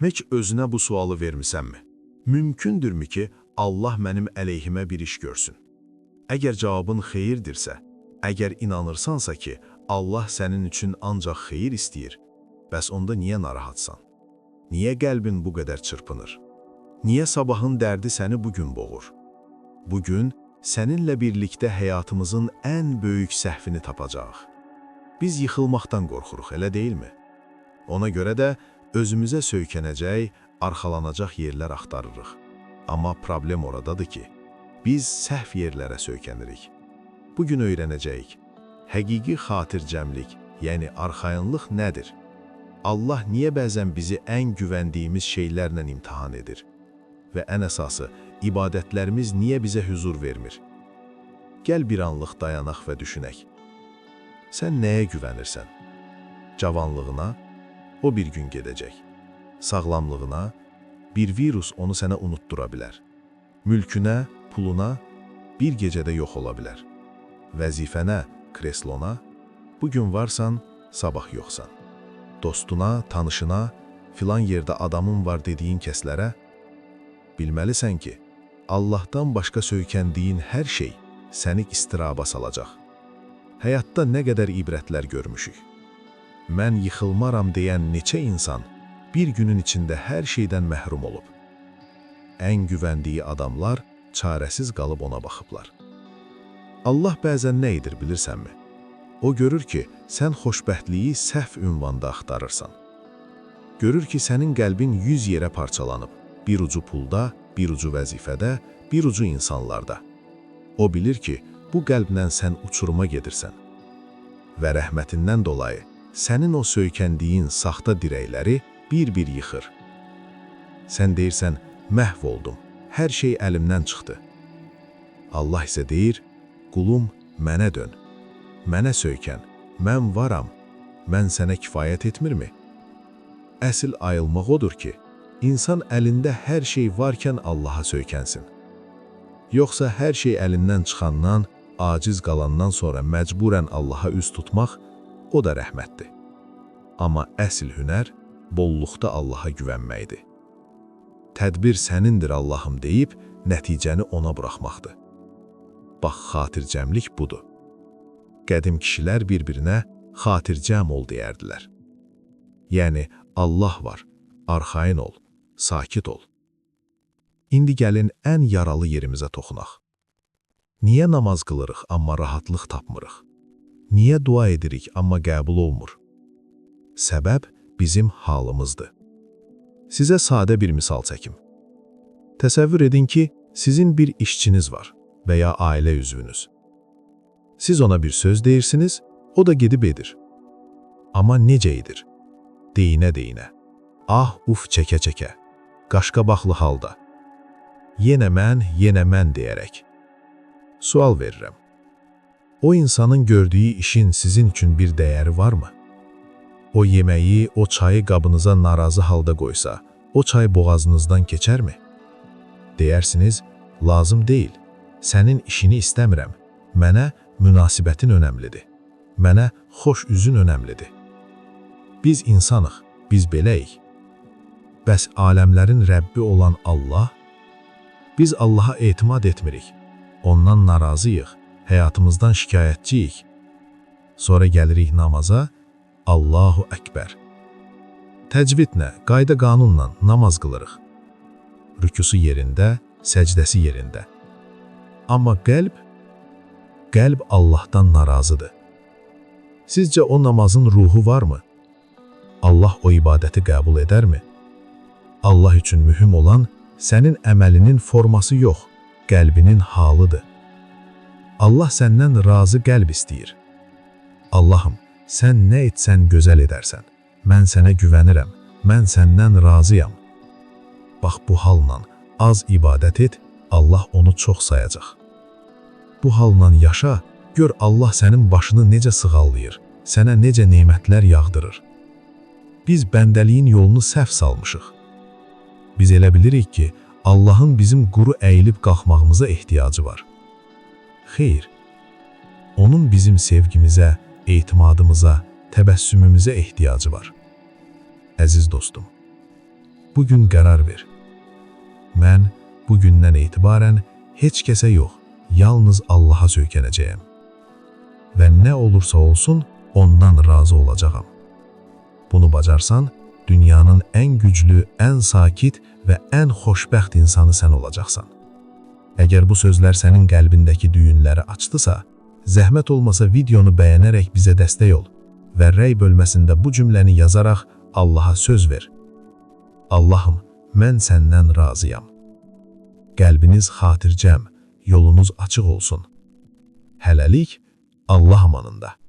Heç özünə bu sualı vermisənmi? Mümkündürmü ki, Allah mənim əleyhimə bir iş görsün? Əgər cavabın xeyirdirsə, əgər inanırsansa ki, Allah sənin üçün ancaq xeyir istəyir, bəs onda niyə narahatsan? Niyə qəlbin bu qədər çırpınır? Niyə sabahın dərdi səni bugün boğur? Bugün səninlə birlikdə həyatımızın ən böyük səhvini tapacağıq. Biz yıxılmaqdan qorxuruq, elə deyilmi? Ona görə də özümüzə söykənəcək, arxalanacaq yerlər axtarırıq. Amma problem oradadır ki, biz səhv yerlərə söykənirik. Bugün öyrənəcəyik, həqiqi xatircəmlik, yəni arxayınlıq nədir? Allah niyə bəzən bizi ən güvəndiyimiz şeylərlə imtihan edir? Və ən əsası, ibadətlərimiz niyə bizə hüzur vermir? Gəl bir anlıq dayanaq və düşünək. Sən nəyə güvənirsən? Cavanlığına, o bir gün gedəcək. Sağlamlığına, bir virus onu sənə unutdura bilər. Mülkünə, puluna, bir gecədə yox ola bilər. Vəzifənə, kreslona, bugün varsan, sabah yoxsan. Dostuna, tanışına, filan yerdə adamın var dediyin kəslərə, bilməlisən ki, Allahdan başqa söykəndiyin hər şey səni istiraba salacaq. Həyatda nə qədər ibrətlər görmüşük. Mən yıxılmaram deyən neçə insan bir günün içində hər şeydən məhrum olub. Ən güvəndiyi adamlar çarəsiz qalıb ona baxıblar. Allah bəzən nə edir bilirsənmi? O görür ki, sən xoşbəxtliyi səhv ünvanda axtarırsan. Görür ki, sənin qəlbin 100 yerə parçalanıb. Bir ucu pulda, bir ucu vəzifədə, bir ucu insanlarda. O bilir ki, bu qəlblə sən uçuruma gedirsən. Və rəhmətindən dolayı sənin o söykəndiyin saxta dirəkləri bir-bir yıxır. Sən deyirsən, məhv oldum, hər şey əlimdən çıxdı. Allah isə deyir, qulum, mənə dön, mənə söykən, mən varam, mən sənə kifayət etmirmi? Əsl ayılmaq odur ki, insan əlində hər şey varkən Allaha söykənsin. Yoxsa hər şey əlindən çıxandan, aciz qalandan sonra məcburən Allaha üz tutmaq, o da rəhmətdir. Amma əsl hünər, bolluqda Allaha güvənməkdir. Tədbir sənindir Allahım deyib, nəticəni ona buraxmaqdır. Bax, xatircəmlik budur. Qədim kişilər bir-birinə xatircəm ol deyərdilər. Yəni, Allah var, arxayın ol, sakit ol. İndi gəlin ən yaralı yerimizə toxunaq. Niyə namaz qılırıq, amma rahatlıq tapmırıq? Niyə dua edirik, amma qəbul olmur? Səbəb bizim halımızdır. Sizə sadə bir misal çəkim. Təsəvvür edin ki, sizin bir işçiniz var və ya ailə üzvünüz. Siz ona bir söz deyirsiniz, o da gedib edir. Amma necə edir? Deyinə-deyinə, ah, uf, çəkə-çəkə, qaşqabaqlı halda. Yenə mən deyərək. Sual verirəm. O insanın gördüyü işin sizin üçün bir dəyəri varmı? O yeməyi, o çayı qabınıza narazı halda qoysa, o çay boğazınızdan keçərmi? Deyərsiniz, lazım deyil, sənin işini istəmirəm, mənə münasibətin önəmlidir, mənə xoş üzün önəmlidir. Biz insanıq, biz beləyik. Bəs aləmlərin Rəbbi olan Allah? Biz Allaha etimad etmirik, ondan narazıyıq, həyatımızdan şikayətçiyik. Sonra gəlirik namaza, Allahu Əkbər. Təcvidlə, qayda qanunla namaz qılırıq. Rükusu yerində, səcdəsi yerində. Amma qəlb Allahdan narazıdır. Sizcə o namazın ruhu varmı? Allah o ibadəti qəbul edərmi? Allah üçün mühüm olan sənin əməlinin forması yox, qəlbinin halıdır. Allah səndən razı qəlb istəyir. Allahım, sən nə etsən gözəl edərsən. Mən sənə güvənirəm, mən səndən razıyam. Bax, bu halla az ibadət et, Allah onu çox sayacaq. Bu halla yaşa, gör Allah sənin başını necə sığallayır, sənə necə nemətlər yağdırır. Biz bəndəliyin yolunu səhv salmışıq. Biz elə bilirik ki, Allahın bizim quru əyilib qalxmağımıza ehtiyacı var. Xeyr, onun bizim sevgimizə, etimadımıza, təbəssümümüzə ehtiyacı var. Əziz dostum, bugün qərar ver. Mən bugündən etibarən heç kəsə yox, yalnız Allaha söykənəcəyəm. Və nə olursa olsun, ondan razı olacağam. Bunu bacarsan, dünyanın ən güclü, ən sakit və ən xoşbəxt insanı sən olacaqsan. Əgər bu sözlər sənin qəlbindəki düyünləri açdısa, zəhmət olmasa videonu bəyənərək bizə dəstək ol və rəy bölməsində bu cümləni yazaraq Allaha söz ver. Allahım, mən səndən razıyam. Qəlbiniz xatircəm, yolunuz açıq olsun. Hələlik Allah amanında.